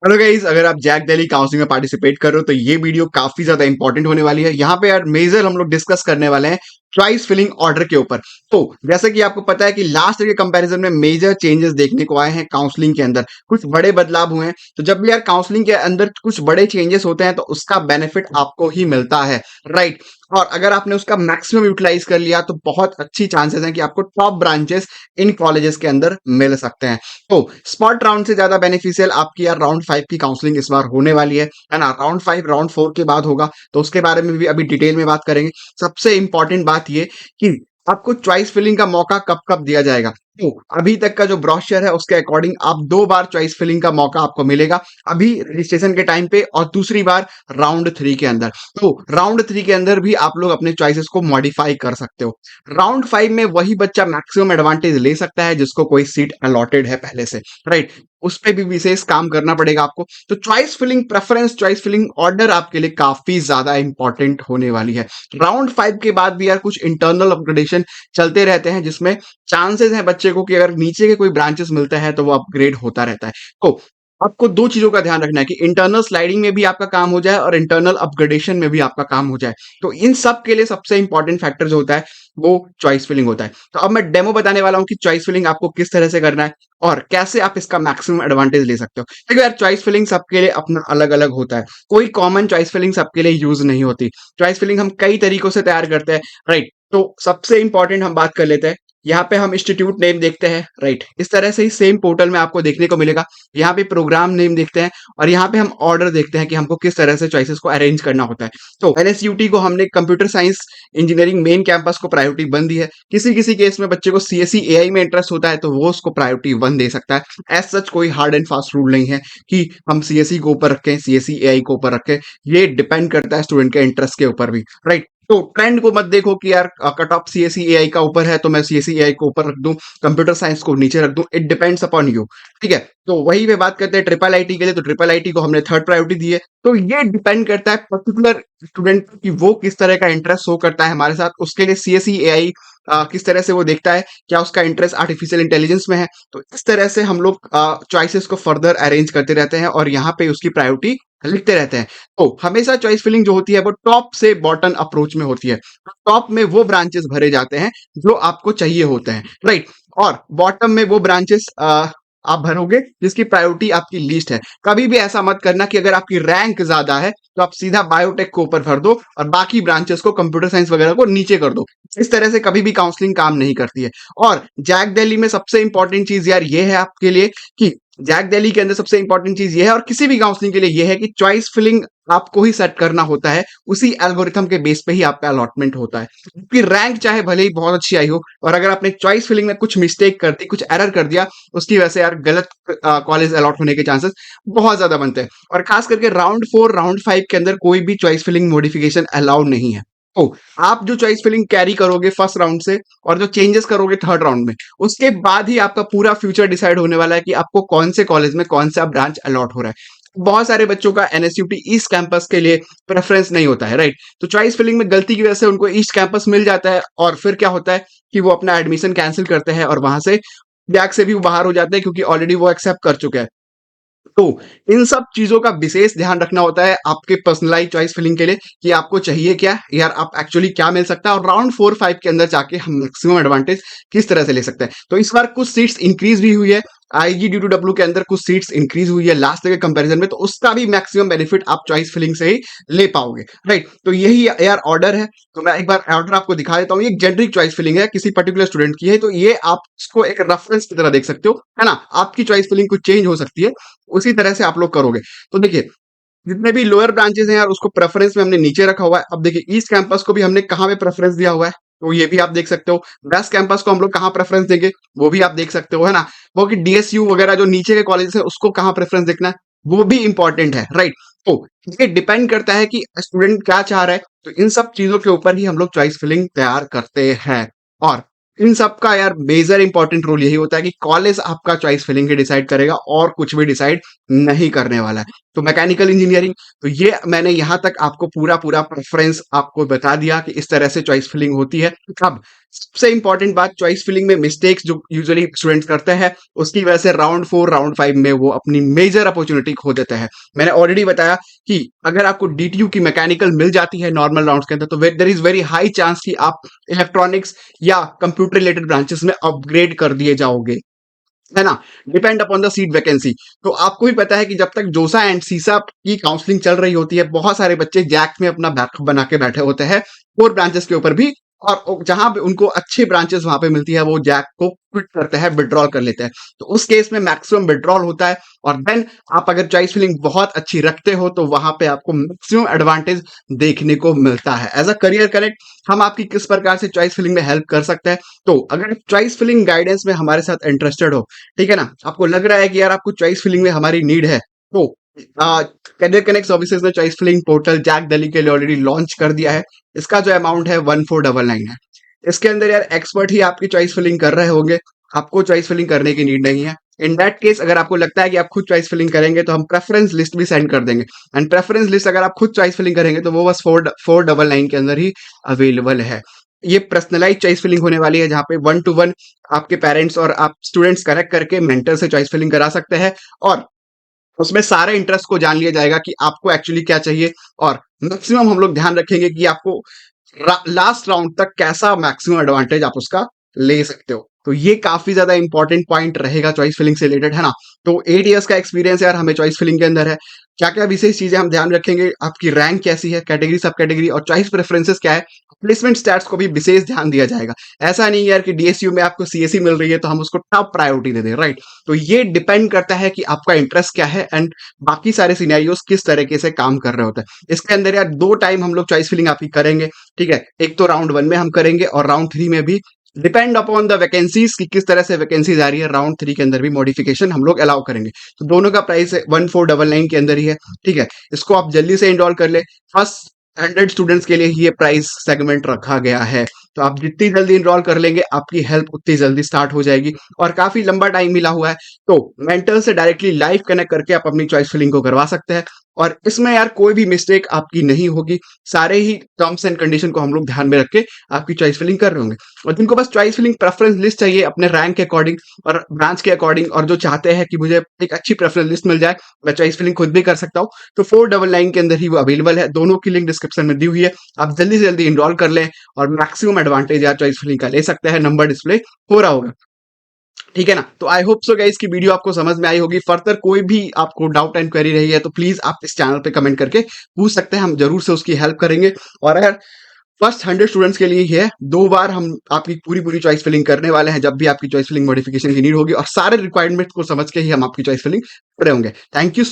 Hello guys, अगर आप Jack Delhi counselling में पार्टिसिपेट कर रहे हो तो ये वीडियो काफी ज्यादा इंपॉर्टेंट होने वाली है। यहाँ पे यार मेजर हम लोग डिस्कस करने वाले हैं चॉइस फिलिंग ऑर्डर के ऊपर। तो जैसे कि आपको पता है कि लास्ट ईयर के कंपैरिजन में मेजर चेंजेस देखने को आए हैं काउंसलिंग के अंदर, कुछ बड़े बदलाव हुए हैं। तो जब भी यार काउंसलिंग के अंदर कुछ बड़े चेंजेस होते हैं तो उसका बेनिफिट आपको ही मिलता है, राइट। और अगर आपने उसका मैक्सिमम यूटिलाइज कर लिया तो बहुत अच्छी चांसेस हैं कि आपको टॉप ब्रांचेस इन कॉलेजेस के अंदर मिल सकते हैं। तो स्पॉट राउंड से ज्यादा बेनिफिशियल आपकी यार राउंड 5 की काउंसलिंग इस बार होने वाली है ना। राउंड 5 राउंड 4 के बाद होगा, तो उसके बारे में भी अभी डिटेल में बात करेंगे। सबसे इंपॉर्टेंट बात ये कि आपको चॉइस फिलिंग का मौका कब कब दिया जाएगा। तो अभी तक का जो ब्रोशर है उसके अकॉर्डिंग आप 2 बार चॉइस फिलिंग का मौका आपको मिलेगा, अभी रजिस्ट्रेशन के टाइम पे और दूसरी बार राउंड 3 के अंदर। तो राउंड 3 के अंदर भी आप लोग अपने चॉइसेस को मॉडिफाई कर सकते हो। राउंड 5 में वही बच्चा मैक्सिमम एडवांटेज ले सकता है जिसको कोई सीट अलॉटेड है पहले से, राइट। उस पे भी विशेष काम करना पड़ेगा आपको। तो choice filling preference, choice filling order आपके लिए काफी ज्यादा इंपॉर्टेंट होने वाली है। राउंड 5 के बाद भी यार कुछ इंटरनल अपग्रेडेशन चलते रहते हैं जिसमें चांसेस हैं बच्चे को कि अगर नीचे के कोई ब्रांचेस मिलते हैं तो वो अपग्रेड होता रहता है। तो आपको 2 चीजों का ध्यान रखना है कि इंटरनल स्लाइडिंग में भी आपका काम हो जाए और इंटरनल अपग्रेडेशन में भी आपका काम हो जाए। तो इन सब के लिए सबसे इंपॉर्टेंट फैक्टर जो होता है वो चॉइस फिलिंग होता है। तो अब मैं डेमो बताने वाला हूं कि चॉइस फिलिंग आपको किस तरह से करना है और कैसे आप इसका मैक्सिमम एडवांटेज ले सकते हो। देखो यार, चॉइस फिलिंग सबके लिए अपना अलग अलग होता है। कोई कॉमन चॉइस फिलिंग सबके लिए यूज नहीं होती। चॉइस फिलिंग हम कई तरीकों से तैयार करते हैं, राइट। तो सबसे इंपॉर्टेंट हम बात कर लेते हैं। यहाँ पे हम इंस्टीट्यूट नेम देखते हैं, राइट। इस तरह से ही सेम पोर्टल में आपको देखने को मिलेगा। यहाँ पे प्रोग्राम नेम देखते हैं और यहाँ पे हम ऑर्डर देखते हैं कि हमको किस तरह से चॉइसेस को अरेंज करना होता है। तो एनएसयूटी को हमने computer science engineering main campus को प्रायोरिटी 1 दी है। किसी किसी केस में बच्चे को सीएससी एआई में इंटरेस्ट होता है तो वो उसको प्रायोरिटी 1 दे सकता है। एज सच कोई हार्ड एंड फास्ट रूल नहीं है कि हम सीएससी को ऊपर रखें, सीएससी एआई को ऊपर रखें। ये डिपेंड करता है स्टूडेंट के इंटरेस्ट के ऊपर भी, राइट। तो ट्रेंड को मत देखो कि यार कट ऑफ सीएससी एआई का ऊपर है तो मैं सीएससी एआई को ऊपर रख दूं, कंप्यूटर साइंस को नीचे रख दूं। इट डिपेंड्स अपॉन यू, ठीक है। तो वही पे बात करते हैं ट्रिपल आईटी के लिए, तो ट्रिपल आईटी को हमने थर्ड प्रायोरिटी दी है। तो ये डिपेंड करता है पर्टिकुलर स्टूडेंट की वो किस तरह का इंटरेस्ट शो करता है हमारे साथ, उसके लिए सीएससी एआई किस तरह से वो देखता है, क्या उसका इंटरेस्ट आर्टिफिशियल इंटेलिजेंस में है। तो इस तरह से हम लोग चॉइसेस को फर्दर अरेंज करते रहते हैं और यहाँ पे उसकी प्रायोरिटी लिखते रहते हैं। तो हमेशा चॉइस फिलिंग जो होती है वो टॉप से बॉटम अप्रोच में होती है। टॉप में वो ब्रांचेस भरे जाते हैं जो आपको चाहिए होते हैं, राइट। और बॉटम में वो ब्रांचेस आप भरोगे जिसकी प्रायोरिटी आपकी लीस्ट है। कभी भी ऐसा मत करना कि अगर आपकी रैंक ज्यादा है तो आप सीधा बायोटेक को ऊपर भर दो और बाकी ब्रांचेस को, कंप्यूटर साइंस वगैरह को नीचे कर दो। इस तरह से कभी भी काउंसलिंग काम नहीं करती है। और जैक दिल्ली में सबसे इंपॉर्टेंट चीज यार ये है आपके लिए कि जैक दिल्ली के अंदर सबसे इंपॉर्टेंट चीज ये है और किसी भी काउंसलिंग के लिए ये है कि चॉइस फिलिंग आपको ही सेट करना होता है। उसी एल्गोरिथम के बेस पे ही आपका अलॉटमेंट होता है। आपकी रैंक चाहे भले ही बहुत अच्छी आई हो और अगर आपने चॉइस फिलिंग में कुछ मिस्टेक कर दी, कुछ एरर कर दिया, उसकी वजह से यार गलत कॉलेज अलॉट होने के चांसेस बहुत ज्यादा बनते हैं। और खास करके राउंड 4 राउंड 5 के अंदर कोई भी चॉइस फिलिंग मॉडिफिकेशन अलाउड नहीं है। तो आप जो चॉइस फिलिंग कैरी करोगे फर्स्ट राउंड से और जो चेंजेस करोगे थर्ड राउंड में, उसके बाद ही आपका पूरा फ्यूचर डिसाइड होने वाला है कि आपको कौन से कॉलेज में कौन सा ब्रांच अलॉट हो रहा है। बहुत सारे बच्चों का एनएसयूटी ईस्ट कैंपस के लिए प्रेफरेंस नहीं होता है, राइट। तो चॉइस फिलिंग में गलती की वजह से उनको ईस्ट कैंपस मिल जाता है और फिर क्या होता है कि वो अपना एडमिशन कैंसिल करते हैं और वहां से बैक से भी वो बाहर हो जाते हैं क्योंकि ऑलरेडी वो एक्सेप्ट कर चुके हैं। तो इन सब चीजों का विशेष ध्यान रखना होता है आपके पर्सनलाइज चॉइस फिलिंग के लिए कि आपको चाहिए क्या यार, आप एक्चुअली क्या मिल सकता है और राउंड 4-5 के अंदर जाके हम मैक्सिमम एडवांटेज किस तरह से ले सकते हैं। तो इस बार कुछ सीट्स इंक्रीज भी हुई है। आईजी ड्यू टू डब्ल्यू के अंदर कुछ सीट्स इंक्रीज हुई है लास्ट के कंपैरिजन में, तो उसका भी मैक्सिमम बेनिफिट आप चॉइस फिलिंग से ही ले पाओगे, राइट। तो यही यार ऑर्डर है। तो मैं एक बार ऑर्डर आपको दिखा देता हूँ। ये जेनरिक चॉइस फिलिंग है, किसी पर्टिकुलर स्टूडेंट की है, तो ये आप इसको एक रेफरेंस की तरह देख सकते हो, है ना। आपकी चॉइस फिलिंग कुछ चेंज हो सकती है, उसी तरह से आप लोग करोगे। तो देखिए, जितने भी लोअर ब्रांचेस हैं यार उसको प्रेफरेंस में हमने नीचे रखा हुआ है। अब देखिए, ईस्ट कैंपस को भी हमने कहाँ पे प्रेफरेंस दिया हुआ है, तो ये भी आप देख सकते हो। वेस्ट कैंपस को हम लोग कहाँ प्रेफरेंस देंगे वो भी आप देख सकते हो, है ना। वो कि डीएसयू वगैरह जो नीचे के कॉलेज है उसको कहाँ प्रेफरेंस देखना है वो भी इंपॉर्टेंट है, राइट। तो ये डिपेंड करता है कि स्टूडेंट क्या चाह रहा है। तो इन सब चीजों के ऊपर ही हम लोग चॉइस फिलिंग तैयार करते हैं। और इन सब का यार मेजर इंपॉर्टेंट रोल यही होता है कि कॉलेज आपका चॉइस फिलिंग ही डिसाइड करेगा और कुछ भी डिसाइड नहीं करने वाला है। तो मैकेनिकल इंजीनियरिंग। तो ये मैंने यहाँ तक आपको पूरा पूरा प्रेफरेंस आपको बता दिया कि इस तरह से चॉइस फिलिंग होती है। अब सबसे इंपॉर्टेंट बात, चॉइस फिलिंग में मिस्टेक्स जो यूजुअली स्टूडेंट्स करते हैं, उसकी वजह से राउंड 4 राउंड 5 में वो अपनी मेजर अपॉर्चुनिटी खो देते हैं। मैंने ऑलरेडी बताया कि अगर आपको डीटीयू की मैकेनिकल मिल जाती है नॉर्मल राउंड्स के अंदर, तो there is very high chance कि आप इलेक्ट्रॉनिक्स या कंप्यूटर रिलेटेड ब्रांचेस में अपग्रेड कर दिए जाओगे, है ना। Depend upon the seat vacancy. तो आपको भी पता है कि जब तक जोसा एंड सीसा की काउंसलिंग चल रही होती है, बहुत सारे बच्चे जैक में अपना बैकअप बना के बैठे होते हैं और ब्रांचेस के ऊपर भी, और जहां पे उनको अच्छे ब्रांचेस वहां पे मिलती है वो जैक को क्विट करते हैं, विड्रॉल कर लेते हैं। तो उस केस में मैक्सिमम विड्रॉल होता है, और देन आप अगर चॉइस फिलिंग बहुत अच्छी रखते हो तो वहां पे आपको मैक्सिमम एडवांटेज देखने को मिलता है। एज अ करियर कनेक्ट हम आपकी किस प्रकार से चॉइस फिलिंग में हेल्प कर सकते हैं। तो अगर चॉइस फिलिंग गाइडेंस में हमारे साथ इंटरेस्टेड हो, ठीक है ना, आपको लग रहा है कि यार आपको चॉइस फिलिंग में हमारी नीड है, तो करियर कनेक्ट सर्विसेज ने choice filling portal JAC Delhi के लिए ऑलरेडी लॉन्च कर दिया है। इसका जो अमाउंट है 1499 है। इसके अंदर यार एक्सपर्ट ही आपकी चॉइस फिलिंग कर रहे होंगे, आपको चॉइस फिलिंग करने की नीड नहीं है। इन दैट केस अगर आपको लगता है कि आप खुद चॉइस फिलिंग करेंगे तो हम प्रेफरेंस लिस्ट भी सेंड कर देंगे, एंड प्रेफरेंस लिस्ट अगर आप खुद चॉइस फिलिंग करेंगे तो वो बस 499 के अंदर ही अवेलेबल है। ये पर्सनलाइज चॉइस फिलिंग होने वाली है, जहाँ पे 1 to 1 आपके पेरेंट्स और आप स्टूडेंट्स कनेक्ट करके मेंटर से चॉइस फिलिंग करा सकते हैं, और उसमें सारे इंटरेस्ट को जान लिया जाएगा कि आपको एक्चुअली क्या चाहिए, और मैक्सिमम हम लोग ध्यान रखेंगे कि आपको लास्ट राउंड तक कैसा मैक्सिमम एडवांटेज आप उसका ले सकते हो। तो ये काफी ज्यादा इंपॉर्टेंट पॉइंट रहेगा चॉइस फिलिंग से रिलेटेड, है ना। तो 8 इयर्स का एक्सपीरियंस यार हमें चॉइस फिलिंग के अंदर है। क्या क्या विशेष चीजें हम ध्यान रखेंगे, आपकी रैंक कैसी है, कैटेगरी सब कैटेगरी, और चॉइस प्रेफरेंसेस क्या है, प्लेसमेंट स्टैट्स को भी विशेष ध्यान दिया जाएगा। ऐसा नहीं यार कि डीएसयू में आपको सीएससी मिल रही है तो हम उसको टॉप प्रायोरिटी दे दें, राइट। तो ये डिपेंड करता है कि आपका इंटरेस्ट क्या है, एंड बाकी सारे सिनेरियोस किस तरीके से काम कर रहे होते हैं। इसके अंदर यार 2 टाइम हम लोग चॉइस फिलिंग आपकी करेंगे, ठीक है। एक तो राउंड 1 में हम करेंगे, और राउंड 3 में भी, डिपेंड अपॉन द वैकेंसीज की किस तरह से वैकेंसीज आ रही है, राउंड 3 के अंदर भी मॉडिफिकेशन हम लोग अलाउ करेंगे। तो दोनों का प्राइस 1499 के अंदर ही है, ठीक है। इसको आप जल्दी से इनरोल कर ले। फर्स्ट 100 स्टूडेंट्स के लिए ही ये प्राइस सेगमेंट रखा गया है। तो आप जितनी जल्दी इनरोल कर लेंगे आपकी हेल्प उतनी जल्दी स्टार्ट हो जाएगी, और काफी लंबा टाइम मिला हुआ है। तो मेंटर से डायरेक्टली लाइव कनेक्ट करके आप अपनी चॉइस फिलिंग को करवा सकते हैं, और इसमें यार कोई भी मिस्टेक आपकी नहीं होगी। सारे ही टर्म्स एंड कंडीशन को हम लोग ध्यान में रख के आपकी चॉइस फिलिंग कर रहे होंगे। और जिनको बस चॉइस फिलिंग प्रेफरेंस लिस्ट चाहिए अपने रैंक के अकॉर्डिंग और ब्रांच के अकॉर्डिंग, और जो चाहते हैं कि मुझे एक अच्छी प्रेफरेंस लिस्ट मिल जाए, मैं चॉइस फिलिंग खुद भी कर सकता हूँ, तो 499 के अंदर ही वो अवेलेबल है। दोनों की लिंक डिस्क्रिप्शन में दी हुई है, आप जल्दी से जल्दी इनरोल कर लें और मैक्सिमम एडवांटेज यार चॉइस फिलिंग का ले सकते हैं। नंबर डिस्प्ले हो रहा होगा, ठीक है ना। तो आई होप सो गाइस की वीडियो आपको समझ में आई होगी। फर्दर कोई भी आपको डाउट एंड क्वेरी रही है तो प्लीज आप इस चैनल पे कमेंट करके पूछ सकते हैं, हम जरूर से उसकी हेल्प करेंगे। और अगर फर्स्ट 100 स्टूडेंट्स के लिए ही है, 2 बार हम आपकी पूरी पूरी चॉइस फिलिंग करने वाले हैं, जब भी आपकी चॉइस फिलिंग मॉडिफिकेशन की नीड होगी, और सारे रिक्वायरमेंट्स को समझ के ही हम आपकी चॉइस फिलिंग कर रहे होंगे। Thank you so